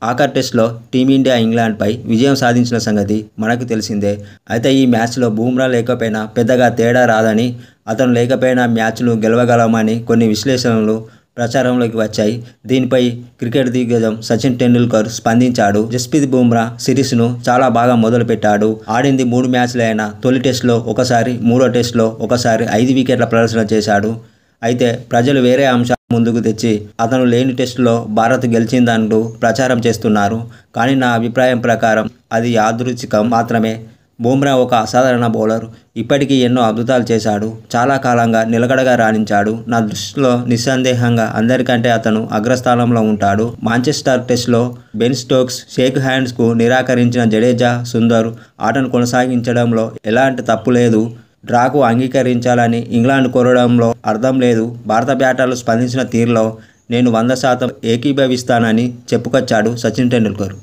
ఆఖరి టెస్ట్లో టీమిండియా ఇంగ్లాండ్పై విజయం సాధించిన సంగతి మనకు తెలిసిందే. అయితే ఈ మ్యాచ్లో బుమ్రా లేకపోయినా పెద్దగా తేడా రాదని, అతను లేకపోయినా మ్యాచ్ను గెలవగలమని కొన్ని విశ్లేషణలు ప్రచారంలోకి వచ్చాయి. దీనిపై క్రికెట్ దిగ్గజం సచిన్ టెండూల్కర్ స్పందించాడు. జస్ప్రీత్ బుమ్రా సిరీస్ను చాలా బాగా మొదలుపెట్టాడు. ఆడింది 3 మ్యాచ్లే అయినా తొలి టెస్ట్లో ఒకసారి, మూడో టెస్ట్లో ఒకసారి 5 వికెట్ల ప్రదర్శన చేశాడు. అయితే ప్రజలు వేరే అంశాలు ముందుకు తెచ్చి అతను లేని టెస్టులో భారత్ గెలిచిందంటూ ప్రచారం చేస్తున్నారు. కానీ నా అభిప్రాయం ప్రకారం అది యాదృచ్ఛికం మాత్రమే. బుమ్రా ఒక అసాధారణ బౌలర్. ఇప్పటికీ ఎన్నో అద్భుతాలు చేశాడు. చాలా కాలంగా నిలకడగా రాణించాడు. నా దృష్టిలో నిస్సందేహంగా అందరికంటే అతను అగ్రస్థానంలో ఉంటాడు. మాంచెస్టర్ టెస్ట్లో బెన్ స్టోక్స్ షేక్ హ్యాండ్స్కు నిరాకరించిన జడేజా, సుందర్ ఆటను కొనసాగించడంలో ఎలాంటి తప్పు లేదు. డ్రాకు అంగీకరించాలని ఇంగ్లాండ్ కోరడంలో అర్థం లేదు. భారత బ్యాటర్లు స్పందించిన తీరులో నేను 100% ఏకీభవిస్తానని చెప్పుకొచ్చాడు సచిన్ టెండూల్కర్.